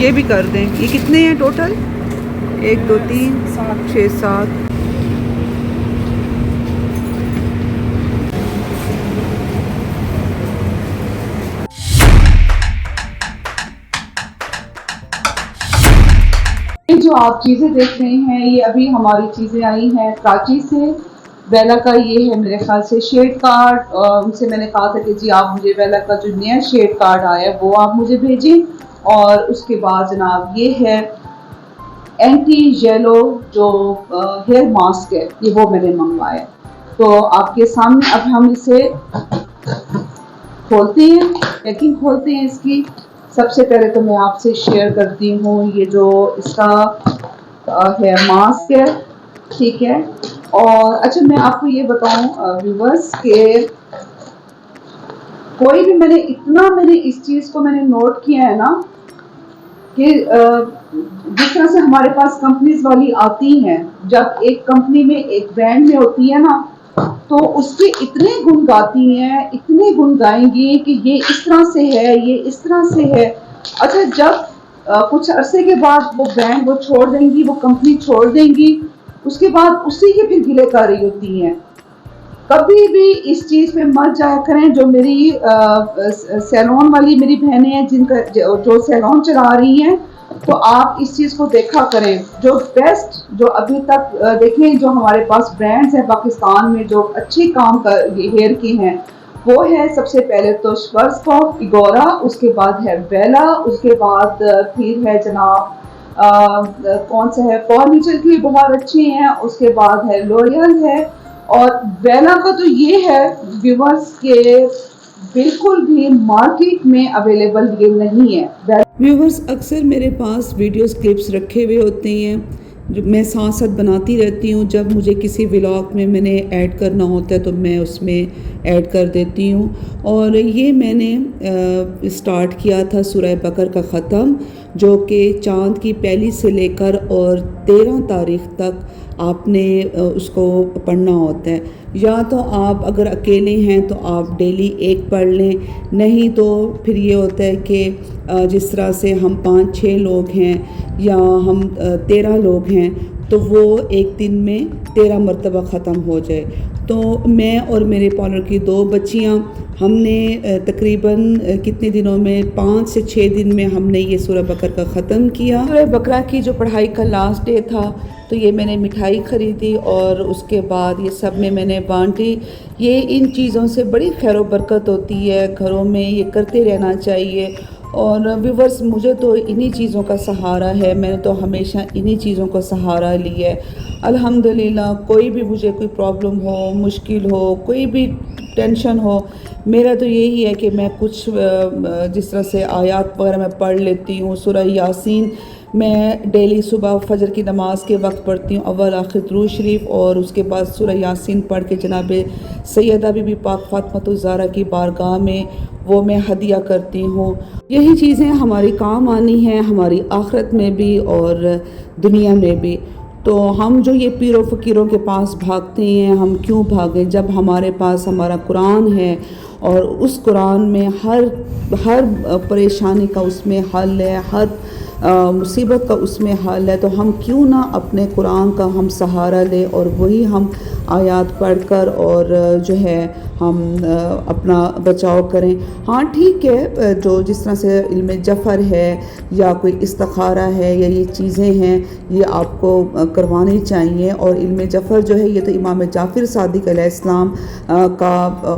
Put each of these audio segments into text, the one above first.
یہ بھی کر دیں. یہ کتنے ہیں ٹوٹل؟ 1 2 3 6 7. جو آپ چیزیں دیکھ رہے ہیں یہ ابھی ہماری چیزیں آئی ہیں کراچی سے. بیلا کا یہ ہے میرے خیال سے شیڈ کارڈ. ان سے میں نے کہا تھا کہ جی آپ مجھے بیلا کا جو نیا شیڈ کارڈ آیا ہے وہ آپ مجھے بھیجیں. اور اس کے بعد جناب یہ ہے اینٹی یلو جو ہیئر ماسک ہے، یہ وہ میں نے منگوایا. تو آپ کے سامنے اب ہم اسے کھولتے ہیں، پیکنگ کھولتے ہیں اس کی. سب سے پہلے تو میں آپ سے شیئر کرتی ہوں یہ جو اس کا ہیئر ماسک ہے، ٹھیک ہے. اور اچھا میں آپ کو یہ بتاؤں ویورز کہ کوئی بھی میں نے اس چیز کو میں نے نوٹ کیا ہے نا کہ جس طرح سے ہمارے پاس کمپنیز والی آتی ہیں، جب ایک کمپنی میں ایک برانڈ میں ہوتی ہے نا تو اس کے اتنے گن گاتی ہیں، اتنے گن گائیں گی کہ یہ اس طرح سے ہے، یہ اس طرح سے ہے. اچھا جب کچھ عرصے کے بعد وہ برانڈ وہ چھوڑ دیں گی، وہ کمپنی چھوڑ دیں گی، اس کے بعد اسی کے پھر گلے کاری ہوتی ہیں. کبھی بھی اس چیز پہ مت جایا کریں. جو میری سیلون والی میری بہنیں ہیں جن کا جو سیلون چلا رہی ہیں، تو آپ اس چیز کو دیکھا کریں. جو بیسٹ جو ابھی تک دیکھیں جو ہمارے پاس برانڈز ہیں پاکستان میں جو اچھی کام کر ہیئر کی ہیں، وہ ہے سب سے پہلے تو شوارزکوف ایگورا، اس کے بعد ہے بیلا، اس کے بعد پھر ہے جناب کون سا ہے فارنیچر کی بہت اچھی ہیں، اس کے بعد ہے لوریل ہے. اور بیلا کا تو یہ ہے ویورز کے بالکل بھی مارکیٹ میں اویلیبل یہ نہیں ہے. ویورز اکثر میرے پاس ویڈیوز کلپس رکھے ہوئے ہوتے ہیں جو میں ساتھ ساتھ بناتی رہتی ہوں. جب مجھے کسی ولاگ میں نے ایڈ کرنا ہوتا ہے تو میں اس میں ایڈ کر دیتی ہوں. اور یہ میں نے سٹارٹ کیا تھا سورہ بقرہ کا ختم، جو کہ چاند کی پہلی سے لے کر اور 13 تاریخ تک آپ نے اس کو پڑھنا ہوتا ہے. یا تو آپ اگر اکیلے ہیں تو آپ ڈیلی ایک پڑھ لیں، نہیں تو پھر یہ ہوتا ہے کہ جس طرح سے ہم 5-6 لوگ ہیں یا ہم 13 لوگ ہیں تو وہ ایک دن میں 13 مرتبہ ختم ہو جائے. تو میں اور میرے پارلر کی 2 بچیاں ہم نے تقریباً کتنے دنوں میں 5 سے 6 دن میں ہم نے یہ سورہ بقرہ کا ختم کیا. سورہ بقرہ کی جو پڑھائی کا لاسٹ ڈے تھا تو یہ میں نے مٹھائی خریدی اور اس کے بعد یہ سب میں نے بانٹی. یہ ان چیزوں سے بڑی خیر و برکت ہوتی ہے گھروں میں، یہ کرتے رہنا چاہیے. اور ویورز مجھے تو انہی چیزوں کا سہارا ہے، میں نے تو ہمیشہ انہی چیزوں کا سہارا لیا ہے. الحمدللہ کوئی بھی مجھے کوئی پرابلم ہو، مشکل ہو، کوئی بھی ٹینشن ہو، میرا تو یہی ہے کہ میں کچھ جس طرح سے آیات وغیرہ میں پڑھ لیتی ہوں. سورہ یاسین میں ڈیلی صبح فجر کی نماز کے وقت پڑھتی ہوں، اول آخر درود شریف، اور اس کے بعد سورہ یاسین پڑھ کے جناب سیدہ بی بی پاک فاطمۃ الزہرا کی بارگاہ میں وہ میں ہدیہ کرتی ہوں. یہی چیزیں ہماری کام آنی ہیں، ہماری آخرت میں بھی اور دنیا میں بھی. تو ہم جو یہ پیر و فقیروں کے پاس بھاگتے ہیں، ہم کیوں بھاگیں جب ہمارے پاس ہمارا قرآن ہے اور اس قرآن میں ہر پریشانی کا اس میں حل ہے، ہر مصیبت کا اس میں حل ہے. تو ہم کیوں نہ اپنے قرآن کا ہم سہارا لیں اور وہی ہم آیات پڑھ کر اور جو ہے ہم اپنا بچاؤ کریں. ہاں ٹھیک ہے، جو جس طرح سے علم جفر ہے یا کوئی استخارہ ہے یا یہ چیزیں ہیں یہ آپ کو کروانی چاہیے. اور علم جفر جو ہے یہ تو امام جعفر صادق علیہ السلام کا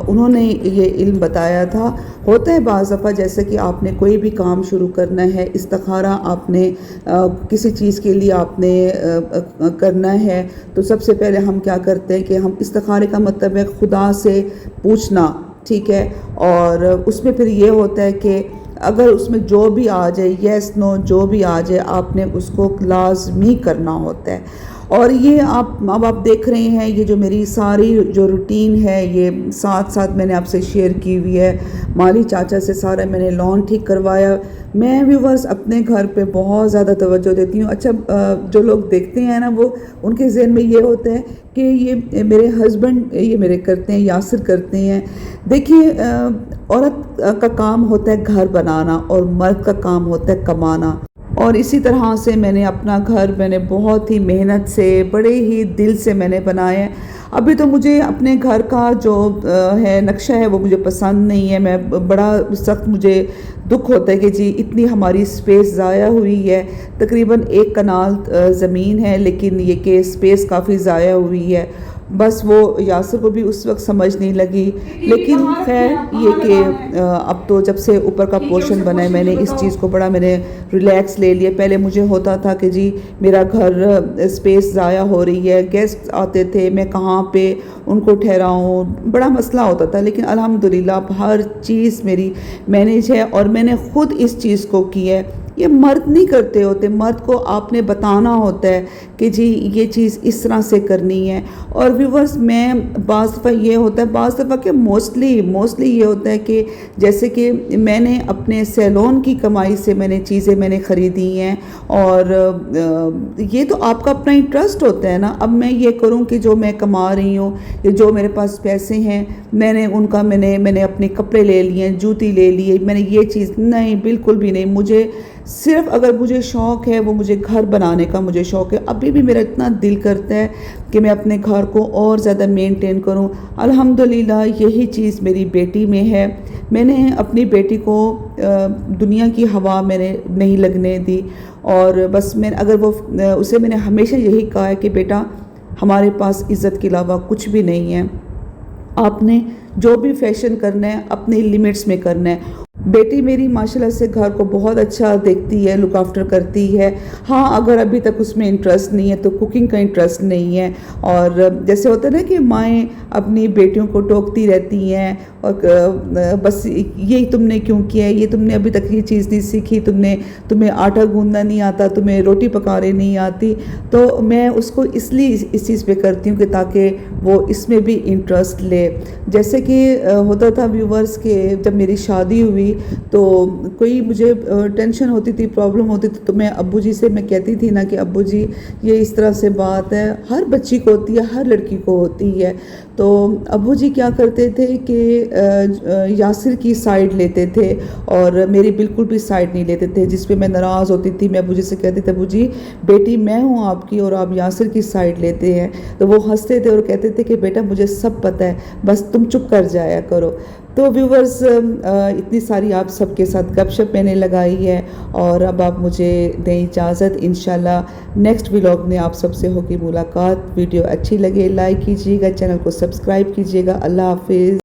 انہوں نے یہ علم بتایا تھا. ہوتا ہے بعض دفعہ جیسے کہ آپ نے کوئی بھی کام شروع کرنا ہے، استخارہ آپ نے کسی چیز کے لیے آپ نے کرنا ہے، تو سب سے پہلے ہم کیا کرتے ہیں کہ ہم استخارے کا مطلب ہے خدا سے پوچھنا، ٹھیک ہے. اور اس میں پھر یہ ہوتا ہے کہ اگر اس میں جو بھی آ جائے، یس نو جو بھی آ جائے، آپ نے اس کو لازمی کرنا ہوتا ہے. اور یہ اب آپ دیکھ رہے ہیں یہ جو میری ساری جو روٹین ہے یہ ساتھ ساتھ میں نے آپ سے شیئر کی ہوئی ہے. مالی چاچا سے سارا میں نے لان ٹھیک کروایا. میں ویورز اپنے گھر پہ بہت زیادہ توجہ دیتی ہوں. اچھا جو لوگ دیکھتے ہیں نا وہ ان کے ذہن میں یہ ہوتا ہے کہ یہ میرے ہسبینڈ یہ میرے کرتے ہیں، یاسر کرتے ہیں. دیکھیے عورت کا کام ہوتا ہے گھر بنانا اور مرد کا کام ہوتا ہے کمانا. اور اسی طرح سے میں نے اپنا گھر میں نے بہت ہی محنت سے بڑے ہی دل سے میں نے بنایا ہے. ابھی تو مجھے اپنے گھر کا جو ہے نقشہ ہے وہ مجھے پسند نہیں ہے. میں بڑا سخت مجھے دکھ ہوتا ہے کہ جی اتنی ہماری سپیس ضائع ہوئی ہے. تقریباً 1 کنال زمین ہے لیکن یہ کہ سپیس کافی ضائع ہوئی ہے. بس وہ یاسر کو بھی اس وقت سمجھ نہیں لگی. لیکن خیر یہ کہ اب تو جب سے اوپر کا پورشن بنا ہے میں نے اس چیز کو بڑا میں نے ریلیکس لے لیا. پہلے مجھے ہوتا تھا کہ جی میرا گھر سپیس ضائع ہو رہی ہے, گیسٹ آتے تھے, میں کہاں پہ ان کو ٹھہراؤں, بڑا مسئلہ ہوتا تھا. لیکن الحمدللہ اب ہر چیز میری مینیج ہے اور میں نے خود اس چیز کو کی ہے. یہ مرد نہیں کرتے ہوتے, مرد کو آپ نے بتانا ہوتا ہے کہ جی یہ چیز اس طرح سے کرنی ہے. اور ویورز میں بعض دفعہ یہ ہوتا ہے, بعض دفعہ کہ موسٹلی یہ ہوتا ہے کہ جیسے کہ میں نے اپنے سیلون کی کمائی سے میں نے چیزیں میں نے خریدی ہیں اور یہ تو آپ کا اپنا انٹرسٹ ہوتا ہے نا. اب میں یہ کروں کہ جو میں کما رہی ہوں یا جو میرے پاس پیسے ہیں میں نے ان کا میں نے اپنے کپڑے لے لیے, جوتی لے لی, میں نے یہ چیز نہیں, بالکل بھی نہیں. مجھے صرف اگر مجھے شوق ہے وہ مجھے گھر بنانے کا مجھے شوق ہے. ابھی بھی میرا اتنا دل کرتا ہے کہ میں اپنے گھر کو اور زیادہ مینٹین کروں. الحمدللہ یہی چیز میری بیٹی میں ہے. میں نے اپنی بیٹی کو دنیا کی ہوا میں نے نہیں لگنے دی اور بس اسے میں نے ہمیشہ یہی کہا ہے کہ بیٹا ہمارے پاس عزت کے علاوہ کچھ بھی نہیں ہے. آپ نے جو بھی فیشن کرنا ہے اپنی لیمٹس میں کرنا ہے. بیٹی میری ماشاءاللہ سے گھر کو بہت اچھا دیکھتی ہے, لک آفٹر کرتی ہے. ہاں اگر ابھی تک اس میں انٹرسٹ نہیں ہے تو کوکنگ کا انٹرسٹ نہیں ہے. اور جیسے ہوتا ہے نا کہ مائیں اپنی بیٹیوں کو ٹوکتی رہتی ہیں اور بس یہی تم نے کیوں کیا ہے, یہ تم نے ابھی تک یہ چیز نہیں سیکھی, تمہیں آٹا گوندنا نہیں آتا, تمہیں روٹی پکانے نہیں آتی. تو میں اس کو اس لیے اس چیز پہ کرتی ہوں کہ تاکہ وہ اس میں بھی انٹرسٹ لے. جیسے کہ ہوتا تھا ویورز کہ جب میری شادی ہوئی تو کوئی مجھے ٹینشن ہوتی تھی, پرابلم ہوتی تھی, تو میں ابو جی سے میں کہتی تھی نا کہ ابو جی یہ اس طرح سے بات ہے, ہر بچی کو ہوتی ہے, ہر لڑکی کو ہوتی ہے. تو ابو جی کیا کرتے تھے کہ یاسر کی سائیڈ لیتے تھے اور میری بالکل بھی سائیڈ نہیں لیتے تھے. جس پہ میں ناراض ہوتی تھی میں ابو جی سے کہتی تھی ابو جی بیٹی میں ہوں آپ کی اور آپ یاسر کی سائیڈ لیتے ہیں. تو وہ ہنستے تھے اور کہتے تھے کہ بیٹا مجھے سب پتہ ہے, بس تم چپ کر جایا کرو. تو ویورز اتنی ساری آپ سب کے ساتھ گپ شپ میں نے لگائی ہے اور اب آپ مجھے دیں اجازت. انشاءاللہ نیکسٹ ولاگ میں آپ سب سے ہوگی ملاقات. ویڈیو اچھی لگے لائک کیجیے گا, چینل کو سبسکرائب کیجیے گا. اللہ حافظ.